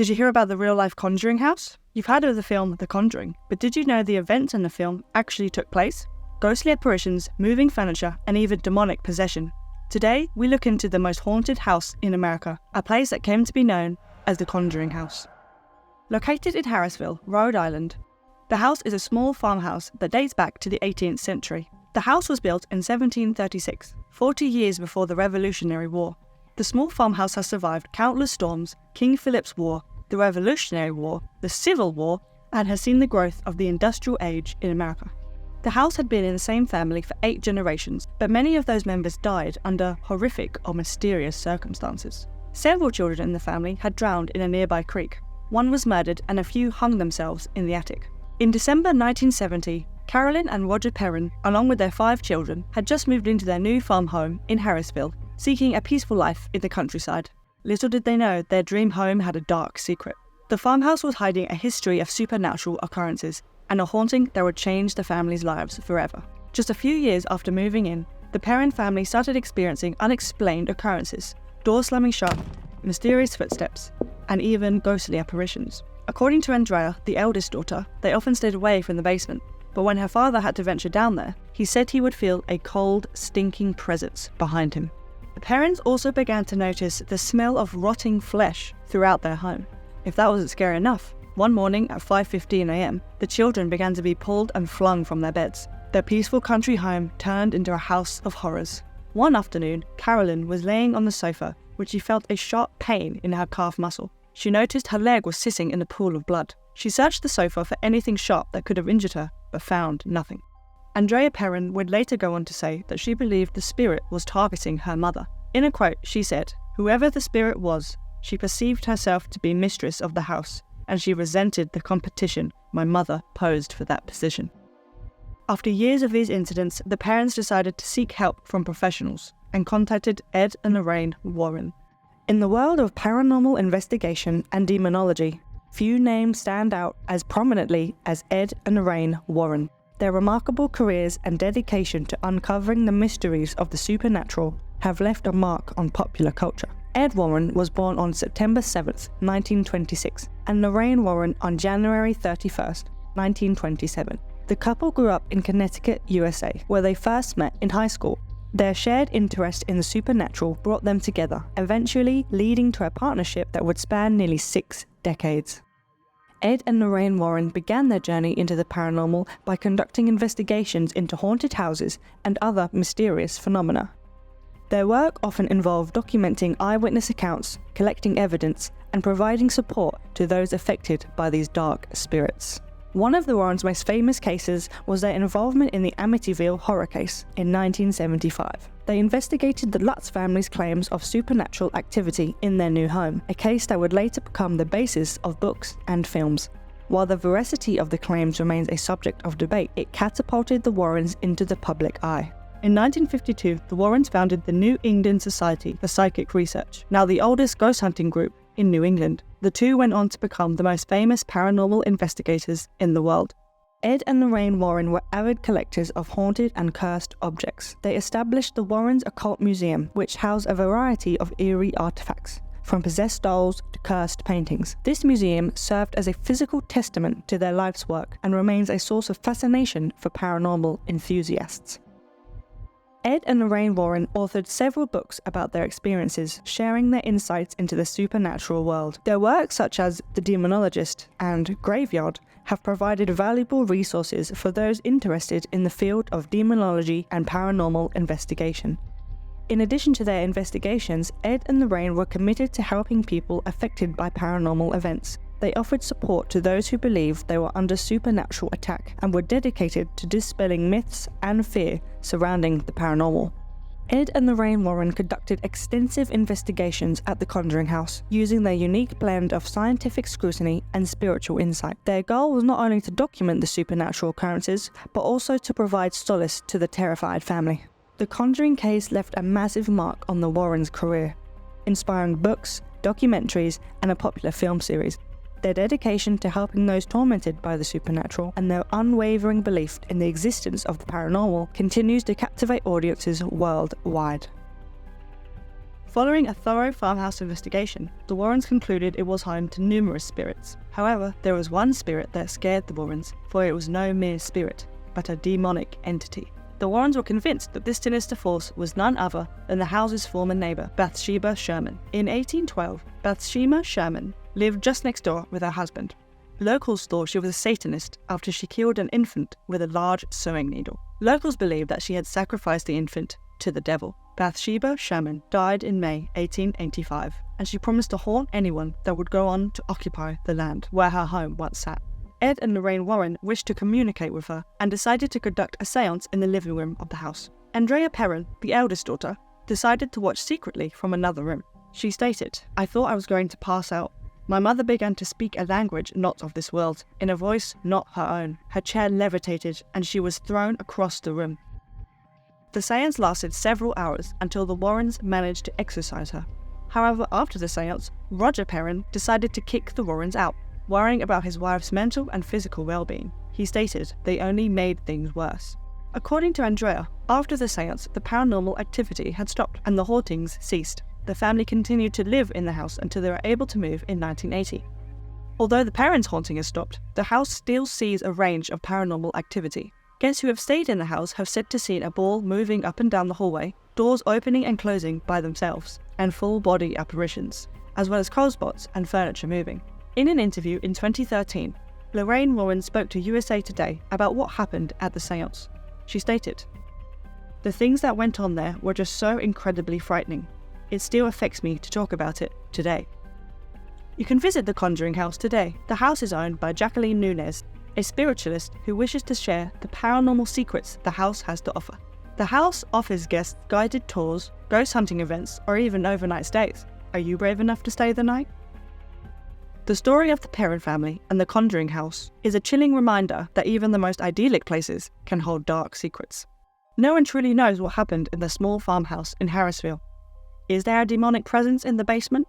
Did you hear about the real-life Conjuring House? You've heard of the film The Conjuring, but did you know the events in the film actually took place? Ghostly apparitions, moving furniture, and even demonic possession. Today, we look into the most haunted house in America, a place that came to be known as the Conjuring House. Located in Harrisville, Rhode Island, the house is a small farmhouse that dates back to the 18th century. The house was built in 1736, 40 years before the Revolutionary War. The small farmhouse has survived countless storms, King Philip's War, the Revolutionary War, the Civil War, and has seen the growth of the Industrial Age in America. The house had been in the same family for 8 generations, but many of those members died under horrific or mysterious circumstances. Several children in the family had drowned in a nearby creek. One was murdered and a few hung themselves in the attic. In December 1970, Carolyn and Roger Perron, along with their 5 children, had just moved into their new farm home in Harrisville, seeking a peaceful life in the countryside. Little did they know their dream home had a dark secret. The farmhouse was hiding a history of supernatural occurrences and a haunting that would change the family's lives forever. Just a few years after moving in, the Perron family started experiencing unexplained occurrences, doors slamming shut, mysterious footsteps, and even ghostly apparitions. According to Andrea, the eldest daughter, they often stayed away from the basement, but when her father had to venture down there, he said he would feel a cold, stinking presence behind him. The Perrons also began to notice the smell of rotting flesh throughout their home. If that wasn't scary enough, one morning at 5:15 a.m, the children began to be pulled and flung from their beds. Their peaceful country home turned into a house of horrors. One afternoon, Carolyn was laying on the sofa when she felt a sharp pain in her calf muscle. She noticed her leg was sitting in a pool of blood. She searched the sofa for anything sharp that could have injured her, but found nothing. Andrea Perron would later go on to say that she believed the spirit was targeting her mother. In a quote, she said, "Whoever the spirit was, she perceived herself to be mistress of the house, and she resented the competition my mother posed for that position." After years of these incidents, the parents decided to seek help from professionals and contacted Ed and Lorraine Warren. In the world of paranormal investigation and demonology, few names stand out as prominently as Ed and Lorraine Warren. Their remarkable careers and dedication to uncovering the mysteries of the supernatural have left a mark on popular culture. Ed Warren was born on September 7, 1926, and Lorraine Warren on January 31, 1927. The couple grew up in Connecticut, USA, where they first met in high school. Their shared interest in the supernatural brought them together, eventually leading to a partnership that would span nearly 6 decades. Ed and Lorraine Warren began their journey into the paranormal by conducting investigations into haunted houses and other mysterious phenomena. Their work often involved documenting eyewitness accounts, collecting evidence, and providing support to those affected by these dark spirits. One of the Warrens' most famous cases was their involvement in the Amityville horror case in 1975. They investigated the Lutz family's claims of supernatural activity in their new home, a case that would later become the basis of books and films. While the veracity of the claims remains a subject of debate, it catapulted the Warrens into the public eye. In 1952, the Warrens founded the New England Society for Psychic Research, now the oldest ghost hunting group in New England. The two went on to become the most famous paranormal investigators in the world. Ed and Lorraine Warren were avid collectors of haunted and cursed objects. They established the Warrens Occult Museum, which housed a variety of eerie artifacts, from possessed dolls to cursed paintings. This museum served as a physical testament to their life's work and remains a source of fascination for paranormal enthusiasts. Ed and Lorraine Warren authored several books about their experiences, sharing their insights into the supernatural world. Their works, such as The Demonologist and Graveyard, have provided valuable resources for those interested in the field of demonology and paranormal investigation. In addition to their investigations, Ed and Lorraine were committed to helping people affected by paranormal events. They offered support to those who believed they were under supernatural attack and were dedicated to dispelling myths and fear surrounding the paranormal. Ed and Lorraine Warren conducted extensive investigations at the Conjuring House, using their unique blend of scientific scrutiny and spiritual insight. Their goal was not only to document the supernatural occurrences, but also to provide solace to the terrified family. The Conjuring case left a massive mark on the Warrens' career, inspiring books, documentaries, and a popular film series. Their dedication to helping those tormented by the supernatural and their unwavering belief in the existence of the paranormal continues to captivate audiences worldwide. Following a thorough farmhouse investigation, the Warrens concluded it was home to numerous spirits. However, there was one spirit that scared the Warrens, for it was no mere spirit, but a demonic entity. The Warrens were convinced that this sinister force was none other than the house's former neighbour, Bathsheba Sherman. In 1812, Bathsheba Sherman lived just next door with her husband. Locals thought she was a Satanist after she killed an infant with a large sewing needle. Locals believed that she had sacrificed the infant to the devil. Bathsheba Sherman died in May 1885, and she promised to haunt anyone that would go on to occupy the land where her home once sat. Ed and Lorraine Warren wished to communicate with her and decided to conduct a seance in the living room of the house. Andrea Perron, the eldest daughter, decided to watch secretly from another room. She stated, "I thought I was going to pass out. My mother began to speak a language not of this world, in a voice not her own. Her chair levitated and she was thrown across the room." The seance lasted several hours until the Warrens managed to exorcise her. However, after the seance, Roger Perron decided to kick the Warrens out, worrying about his wife's mental and physical well-being. He stated they only made things worse. According to Andrea, after the seance, the paranormal activity had stopped and the hauntings ceased. The family continued to live in the house until they were able to move in 1980. Although the Perrons' haunting has stopped, the house still sees a range of paranormal activity. Guests who have stayed in the house have said to see a ball moving up and down the hallway, doors opening and closing by themselves, and full-body apparitions, as well as cold spots and furniture moving. In an interview in 2013, Lorraine Warren spoke to USA Today about what happened at the seance. She stated, "The things that went on there were just so incredibly frightening. It still affects me to talk about it today." You can visit the Conjuring House today. The house is owned by Jacqueline Nunez, a spiritualist who wishes to share the paranormal secrets the house has to offer. The house offers guests guided tours, ghost hunting events, or even overnight stays. Are you brave enough to stay the night? The story of the Perron family and the Conjuring House is a chilling reminder that even the most idyllic places can hold dark secrets. No one truly knows what happened in the small farmhouse in Harrisville. Is there a demonic presence in the basement?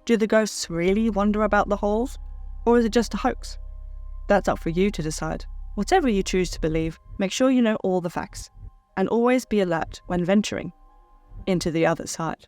Do the ghosts really wander about the halls? Or is it just a hoax? That's up for you to decide. Whatever you choose to believe, make sure you know all the facts, and always be alert when venturing into the other side.